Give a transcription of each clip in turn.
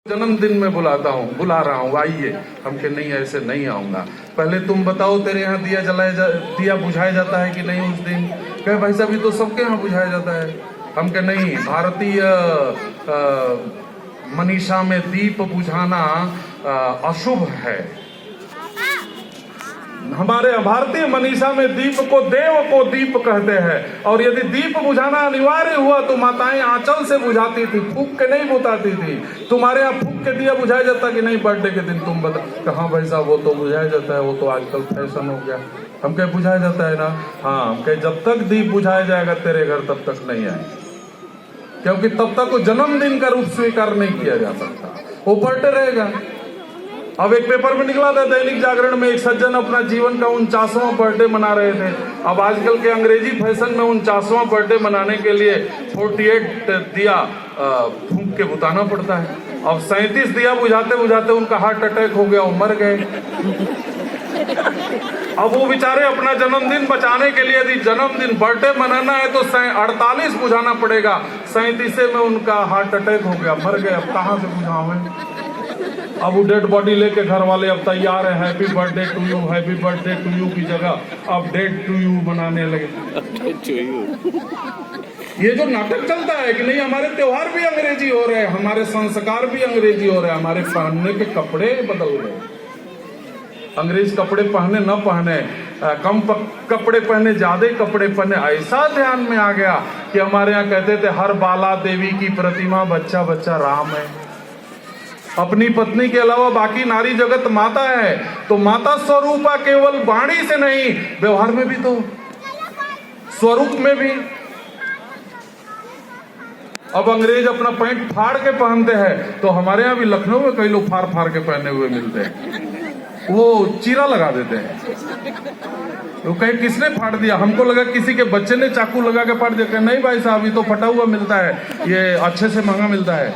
जन्मदिन में बुला रहा हूँ, आइए। हम कहे नहीं, ऐसे नहीं आऊंगा। पहले तुम बताओ तेरे यहाँ दिया बुझाया जाता है कि नहीं उस दिन? कहे भाई साहब ये तो सबके यहाँ बुझाया जाता है। हम कहे नहीं, भारतीय मनीषा में दीप बुझाना अशुभ है। हमारे भारतीय मनीषा में दीप को देव को दीप कहते हैं, और यदि दीप बुझाना अनिवार्य हुआ तो माताएं आंचल से बुझाती थी, फूंक के नहीं बुझाती थी। तुम्हारे यहाँ फूंक के दिया बुझाया जाता कि नहीं बर्थडे के दिन? तुम बता। कहाँ भाई साहब वो तो बुझाया जाता है, वो तो आजकल फैशन हो गया। हम कहे बुझाया जाता है ना? हाँ। हम कहे जब तक दीप बुझाया जाएगा तेरे घर तब तक नहीं आए, क्योंकि तब तक वो जन्मदिन का रूप स्वीकार नहीं किया जा सकता, वो पलटे रहेगा। अब एक पेपर में निकला था दैनिक जागरण में, एक सज्जन अपना जीवन का 49वां बर्थडे मना रहे थे। अब आजकल के अंग्रेजी फैशन में 49वां बर्थडे मनाने के लिए 48 दिया फूंक के बुताना पड़ता है। अब 37 दिया बुझाते बुझाते उनका हार्ट अटैक हो गया, वो मर गए। अब वो बेचारे अपना जन्मदिन बचाने के लिए यदि जन्मदिन बर्थडे मनाना है तो 48 बुझाना पड़ेगा, 37 में उनका हार्ट अटैक हो गया, मर गए। अब कहाँ से बुझावें? अब वो डेड बॉडी लेके घर वाले अब तैयार है, happy birthday to you, happy birthday to you की जगह अब डेड टू यू मनाने लगे। ये जो नाटक चलता है कि नहीं, हमारे त्योहार भी अंग्रेजी हो रहे हैं, हमारे संस्कार भी अंग्रेजी हो रहे हैं, हमारे पहनने के कपड़े बदल रहे हैं। अंग्रेज कपड़े पहने न पहने, कम कपड़े पहने, ज्यादा कपड़े पहने, ऐसा ध्यान में आ गया कि हमारे यहाँ कहते थे हर बाला देवी की प्रतिमा बच्चा बच्चा राम है। अपनी पत्नी के अलावा बाकी नारी जगत माता है, तो माता स्वरूपा केवल वाणी से नहीं, व्यवहार में भी तो, स्वरूप में भी। अब अंग्रेज अपना पैंट फाड़ के पहनते हैं, तो हमारे यहाँ भी लखनऊ में कई लोग फाड़ फाड़ के पहने हुए मिलते हैं, वो चीरा लगा देते हैं। वो कहे किसने फाड़ दिया? हमको लगा किसी के बच्चे ने चाकू लगा के फाड़ दिया। नहीं भाई साहब, ये तो फटा हुआ मिलता है, ये अच्छे से महंगा मिलता है।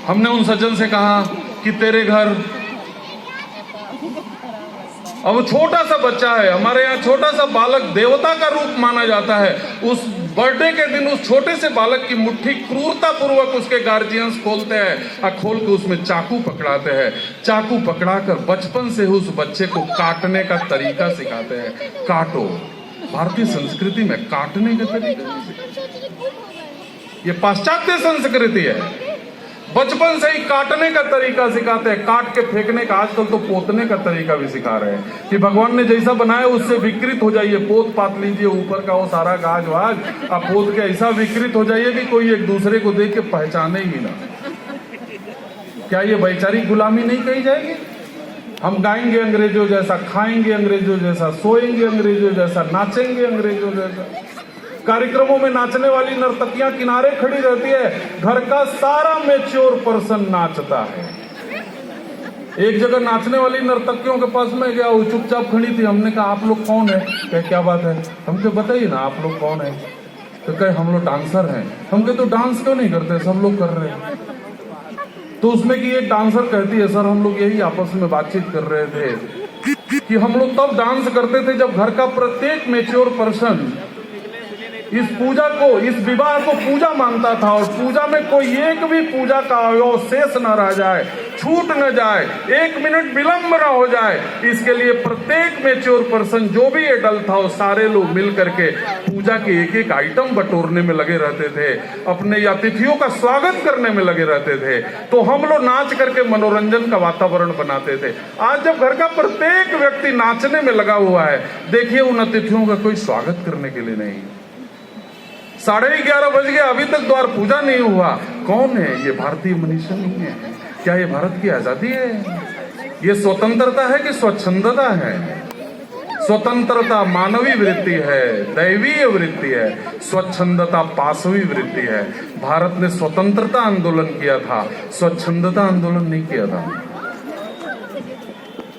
हमने उन सज्जन से कहा कि तेरे घर, अब छोटा सा बच्चा है, हमारे यहाँ छोटा सा बालक देवता का रूप माना जाता है। उस बर्थडे के दिन उस छोटे से बालक की मुट्ठी क्रूरता पूर्वक उसके गार्जियंस खोलते हैं और खोल के उसमें चाकू पकड़ाते हैं। चाकू पकड़ाकर बचपन से उस बच्चे को काटने का तरीका सिखाते हैं। काटो, भारतीय संस्कृति में काटने का तरीका, ये पाश्चात्य संस्कृति है। बचपन से ही काटने का तरीका सिखाते हैं, काट के फेंकने का। आजकल तो पोतने का तरीका भी सिखा रहे हैं कि भगवान ने जैसा बनाया उससे विकृत हो जाइए, पोत पात लीजिए ऊपर का वो सारा गाज वाज, अब पोत के ऐसा विकृत हो जाइए कि कोई एक दूसरे को देख के पहचाने ही ना। क्या ये वैचारिक गुलामी नहीं कही जाएगी? हम गाएंगे अंग्रेजों जैसा, खाएंगे अंग्रेजों जैसा, सोएंगे अंग्रेजों जैसा, नाचेंगे अंग्रेजों जैसा। कार्यक्रमों में नाचने वाली नर्तकियां किनारे खड़ी रहती है, घर का सारा मैच्योर पर्सन नाचता है। एक जगह नाचने वाली नर्तकियों के पास में गया, वो चुपचाप खड़ी थी। हमने कहा आप लोग कौन है? कहे क्या बात है? हमको बताइए ना आप लोग कौन है? तो कहे हम लोग डांसर हैं। हम कहे तो डांस क्यों नहीं करते? सब लोग कर रहे हैं। तो उसमें की एक डांसर कहती है सर हम लोग यही आपस में बातचीत कर रहे थे कि हम लोग तब डांस करते थे जब घर का प्रत्येक मैच्योर पर्सन इस पूजा को, इस विवाह को पूजा मानता था, और पूजा में कोई एक भी पूजा का अवशेष न रह जाए, छूट न जाए, 1 मिनट विलंब न हो जाए। इसके लिए प्रत्येक मैच्योर पर्सन जो भी एडल्ट था वो सारे लोग मिल करके पूजा के एक एक आइटम बटोरने में लगे रहते थे, अपने अतिथियों का स्वागत करने में लगे रहते थे। तो हम लोग नाच करके मनोरंजन का वातावरण बनाते थे। आज जब घर का प्रत्येक व्यक्ति नाचने में लगा हुआ है, देखिए उन अतिथियों का कोई स्वागत करने के लिए नहीं। 11:30 बज गया, अभी तक द्वार पूजा नहीं हुआ। कौन है ये? भारतीय मनीषा नहीं है क्या? ये भारत की आजादी है? ये स्वतंत्रता है कि स्वच्छंदता है? स्वतंत्रता मानवीय वृत्ति है, दैवीय वृत्ति है, स्वच्छंदता पाशवी वृत्ति है। भारत ने स्वतंत्रता आंदोलन किया था, स्वच्छंदता आंदोलन नहीं किया था।